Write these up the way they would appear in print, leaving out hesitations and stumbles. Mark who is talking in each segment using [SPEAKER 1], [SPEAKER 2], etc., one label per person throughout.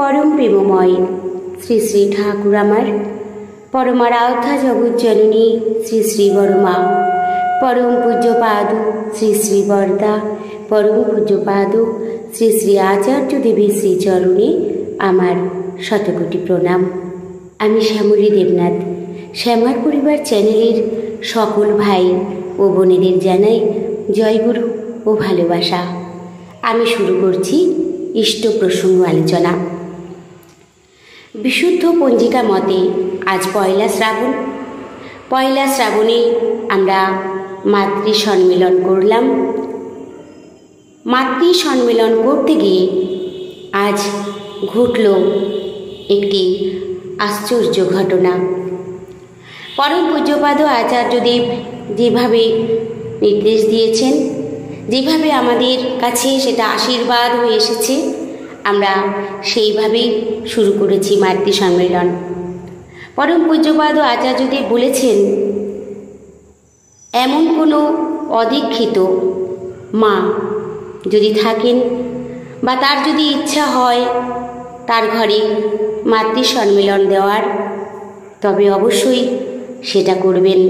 [SPEAKER 1] परम प्रेममय श्री श्री ठाकुर आमार परमाराध्या जगज्जननी श्री श्री बड़मा परम पूज्यपाद श्री श्री बरदा परम पूज्यपाद श्री श्री आचार्य देवी श्री चरणे आमार शतकोटी प्रणाम। आमी श्यामली देवनाथ श्यामार परिवार चैनेलेर सकल भाई ओ बोनेदेर जानाई जयगुरु ओ भालोबासा। आमी शुरू करछि इष्ट प्रसंग आलोचना। विशुद्ध पंजिका मते आज पयला श्रावण। पयला श्रावणे आमरा मातृ सम्मेलन करलाम। मातृ सम्मेलन करते गिये आज घटल एकटी आश्चर्य घटना। परम पूज्यपाद आचार्यदेव जेभावे निर्देश दिएছেন, যেভাবে আমাদের কাছে সেটা আশীর্বাদ হয়ে এসেছে, আমরা সেইভাবেই শুরু করেছি মাতৃ সম্মেলন। পরম পূজ্যপাদ আচার্যদেব বলেছেন, এমন কোনো অদীক্ষিত মা যদি থাকেন বা তার যদি ইচ্ছা হয় তার ঘরে মাতৃ সম্মেলন দেওয়ার, তবে অবশ্যই সেটা করবেন।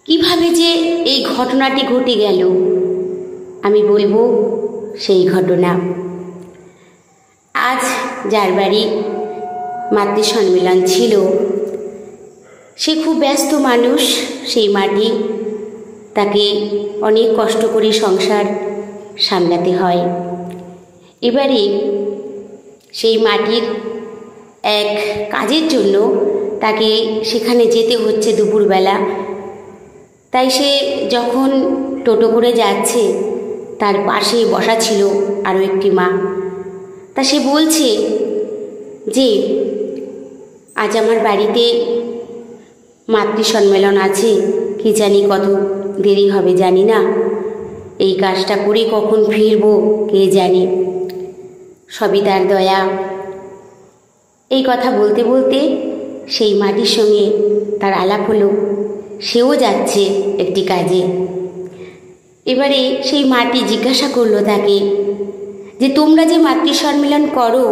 [SPEAKER 1] কিভাবে যে এই ঘটনাটি ঘটে গেল আমি বলবো সেই ঘটনা। আজ যার বাড়ি মাতৃ সম্মেলন ছিল সে খুব ব্যস্ত মানুষ, সেই মাটি তাকে অনেক কষ্ট করে সংসার সামলাতে হয়। এবারে সেই মাটির এক কাজের জন্য তাকে সেখানে যেতে হচ্ছে দুপুরবেলা। তাই সে যখন টোটো করে যাচ্ছে তার পাশে বসা ছিল আরও একটি মা। তা সে বলছে যে আজ আমার বাড়িতে মাতৃ সম্মেলন আছে, কি জানি কত দেরি হবে জানি না, এই কাজটা করে কখন ফিরবো কে জানে, সবই তার দয়া। এই কথা বলতে বলতে সেই মাটির সঙ্গে তার আলাপ হলো, সেও যাচ্ছে একটি কাজে। এবারে সেই মাটি জিজ্ঞাসা করলো তাকে যে তোমরা যে মাতৃ সম্মেলন করো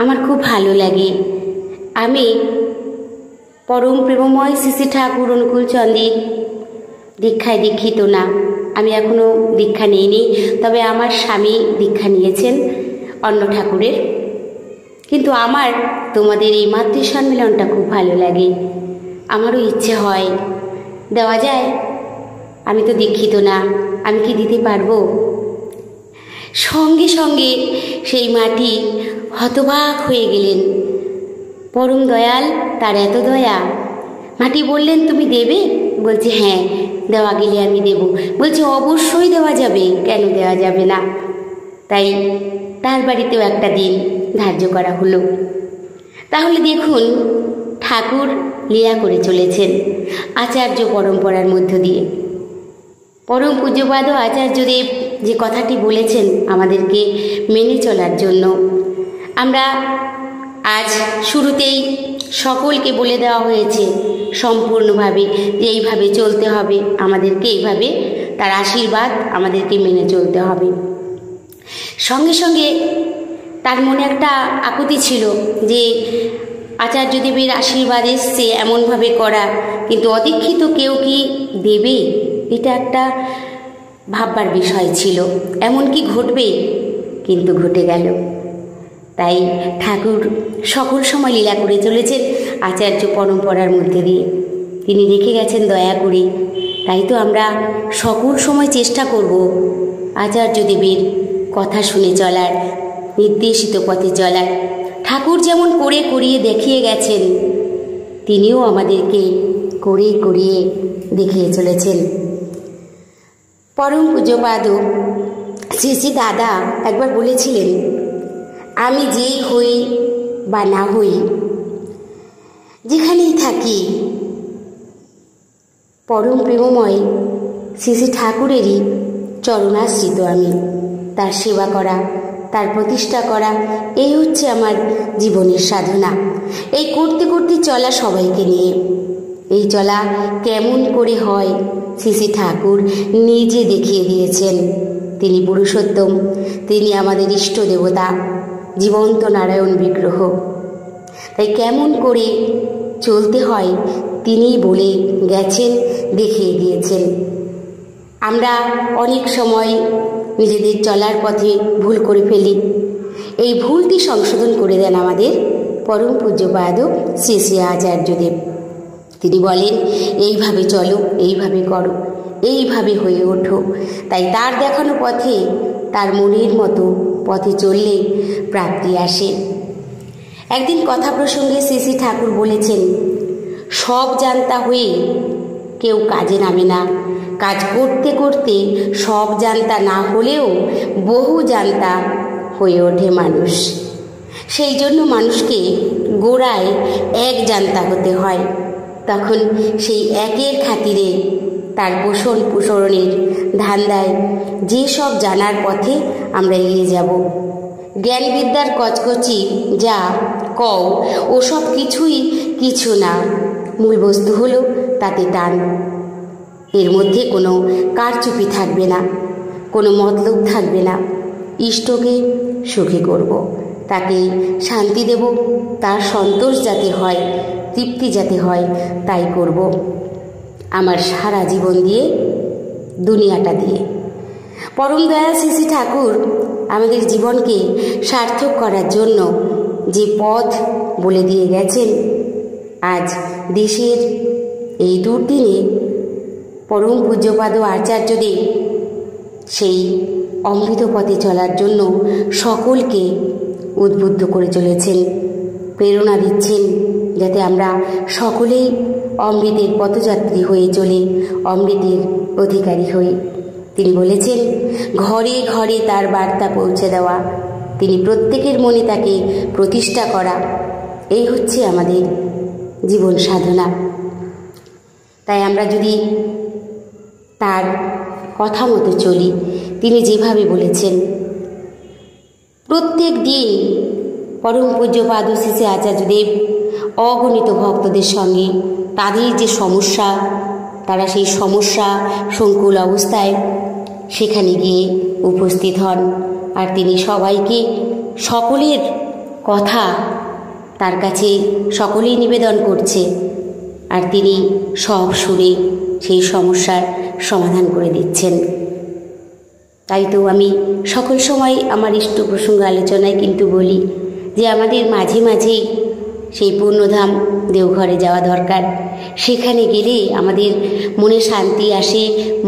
[SPEAKER 1] আমার খুব ভালো লাগে। আমি পরম প্রেমময় শ্রী শ্রী ঠাকুর অনুকূলচন্দ্রের দীক্ষায় দীক্ষিত না, আমি এখনও দীক্ষা নিইনি, তবে আমার স্বামী দীক্ষা নিয়েছেন অন্য ঠাকুরের। কিন্তু আমার তোমাদের এই মাতৃ সম্মেলনটা খুব ভালো লাগে, আমারও ইচ্ছে হয় দেওয়া যায়। আমি তো দীক্ষিত না, আমি কি দিতে পারবো? সঙ্গে সঙ্গে সেই মাটি হতবাক হয়ে গেলেন। পরম দয়াল, তার এত দয়া। মাটি বললেন তুমি দেবে? বলছে হ্যাঁ, দেওয়া গেলে আমি দেব। বলছে অবশ্যই দেওয়া যাবে, কেন দেওয়া যাবে না? তাই তার বাড়িতেও একটা দিন ধার্য করা হলো। তাহলে দেখুন ঠাকুর লীলা করে চলেছেন আচার্য পরম্পরার মধ্য দিয়ে। পরম পূজ্যপাদ আচার্যদেব যে কথাটি বলেছেন আমাদেরকে মেনে চলার জন্য, আমরা আজ শুরুতেই সকলকে বলে দেওয়া হয়েছে সম্পূর্ণভাবে যে এইভাবে চলতে হবে আমাদেরকে, এইভাবে তার আশীর্বাদ আমাদেরকে মেনে চলতে হবে। সঙ্গে সঙ্গে তার মনে একটা আকুতি ছিল যে আচার্যদেবের আশীর্বাদ এসছে এমনভাবে করা, কিন্তু অদীক্ষিত কেউ কি দেবে? এটা একটা ভাববার বিষয় ছিল। এমন কি ঘটবে? কিন্তু ঘটে গেল। তাই ঠাকুর সকল সময় লীলা করে চলেছেন আচার্য পরম্পরার মধ্যে দিয়ে, তিনি রেখে গেছেন দয়া করে। তাই তো আমরা সকল সময় চেষ্টা করব আচার্যদেবের কথা শুনে চলার, নির্দেশিত পথে চলার। ঠাকুর যেমন করে করিয়ে দেখিয়ে গেছেন, তিনিও আমাদেরকে করে করিয়ে দেখিয়ে চলেছেন। পরম পূজ্যপাদ শ্রী শ্রী দাদা একবার বলেছিলেন, আমি যেই হই বা না হই, যেখানেই থাকি, পরম প্রেমময় শ্রী শ্রী ঠাকুরেরই চরণাশ্রিত আমি। তার সেবা করা, তার প্রতিষ্ঠা করা, এই হচ্ছে আমার জীবনের সাধনা। এই করতে করতে চলা সবাইকে নিয়ে। এই চলা কেমন করে হয় শ্রী শ্রী ঠাকুর নিজে দেখিয়ে দিয়েছেন। তিনি পুরুষোত্তম, তিনি আমাদের ইষ্ট দেবতা, জীবন্ত নারায়ণ বিগ্রহ। তাই কেমন করে চলতে হয় তিনিই বলে গেছেন, দেখিয়ে দিয়েছেন। আমরা অনেক সময় নিজেদের চলার পথে ভুল করে ফেলি। এই ভুলটি সংশোধন করে দেন আমাদের পরম পূজ্যপাদ শ্রী শ্রী আচার্যদেব। তিনি বলেন, এইভাবে চলো, এইভাবে করো, এইভাবে হয়ে ওঠো। তাই তার দেখানো পথে, তার মনের মতো পথে চললে প্রাপ্তি আসে। একদিন কথা প্রসঙ্গে শ্রী শ্রী ঠাকুর বলেছেন, সব জানতা হয়ে কেউ কাজে নামে না। কাজ করতে করতে সব জানতা না হলেও বহু জানতা হয়ে ওঠে মানুষ। সেই জন্য মানুষকে গোড়ায় এক জানতা হতে হয়। তখন সেই একের খাতিরে তার পোষণ পোষণের ধান্দায় যে সব জানার পথে আমরা এগিয়ে যাব। জ্ঞান বিদ্যার কচকচি যা কও ও সব কিছুই কিছু না, মূল বস্তু হলো তাতে টান। এর মধ্যে কোনো কারচুপি থাকবে না, কোনো মতলব থাকবে না। ইষ্টকে সুখী করব, তাকে শান্তি দেব, তার সন্তোষ যাতে হয়, তৃপ্তি যাতে হয়, তাই করব আমার সারা জীবন দিয়ে, দুনিয়াটা দিয়ে। পরম দয়াল শ্রী শ্রী ঠাকুর আমাদের জীবনকে সার্থক করার জন্য যে পথ বলে দিয়ে গেছেন, আজ দেশের এই দুর্দিনে পরম পূজ্যপাদ আচার্যদেব সেই অমৃত পথে চলার জন্য সকলকে উদ্বুদ্ধ করে চলেছেন, প্রেরণা দিচ্ছেন, যাতে আমরা সকলেই অমৃতের পথযাত্রী হয়ে চলে অমৃতের অধিকারী হই। তিনি বলেছেন, ঘরে ঘরে তার বার্তা পৌঁছে দেওয়া, তিনি প্রত্যেকের মনে তাকে প্রতিষ্ঠা করা, এই হচ্ছে আমাদের জীবন সাধনা। তাই আমরা যদি তার কথা মতো চলি, তিনি যেভাবে বলেছেন, প্রত্যেক দিন পরম পূজ্যপাদ শ্রী শ্রী আচার্যদেব অগণিত ভক্তদের সঙ্গে তাদের যে সমস্যা, তারা সেই সমস্যা সংকুল অবস্থায় সেখানে গিয়ে উপস্থিত হন। আর তিনি সবাইকে, সকলের কথা তার কাছে সকলেই নিবেদন করছে, আর তিনি সব সুরে সেই সমস্যার সমাধান করে দিচ্ছেন। তাই তো আমি সকল সময় আমার ইষ্ট প্রসঙ্গ আলোচনায় কিন্তু বলি যে আমাদের মাঝে মাঝেই সেই পূর্ণধাম দেওঘরে যাওয়া দরকার। সেখানে গেলে আমাদের মনে শান্তি আসে,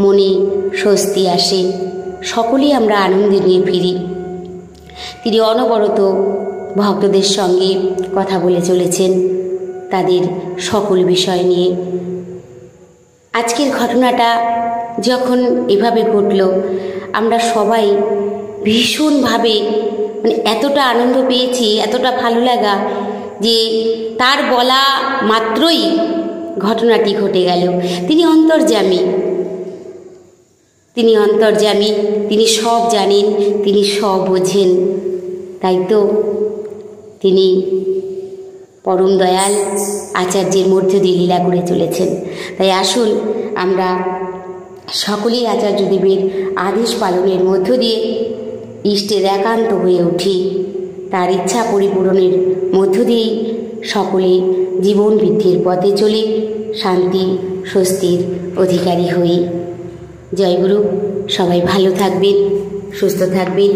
[SPEAKER 1] মনে স্বস্তি আসে, সকলেই আমরা আনন্দে নিয়ে ফিরি। তিনি অনবরত ভক্তদের সঙ্গে কথা বলে চলেছেন তাদের সকল বিষয় নিয়ে। আজকের ঘটনাটা যখন এভাবে ঘটল, আমরা সবাই ভীষণভাবে এতটা আনন্দ পেয়েছি, এতটা ভালো লাগা যে তার বলা মাত্রই ঘটনাটি ঘটে গেল। তিনি অন্তর্যামী, তিনি সব জানেন, তিনি সব বোঝেন। তাই তো তিনি পরম দয়াল আচার্যের মধ্য দিয়ে লীলা করে চলেছেন। তাই আসুন আমরা সকলেই আচার্যদেবের আদেশ পালনের মধ্য দিয়ে ইষ্টের একান্ত হয়ে উঠি, তার ইচ্ছা পরিপূরণের মধ্য দিয়েই সকলে জীবন বৃদ্ধির পথে চলে শান্তি স্বস্তির অধিকারী হই। জয় গুরু। সবাই ভালো থাকবেন, সুস্থ থাকবেন।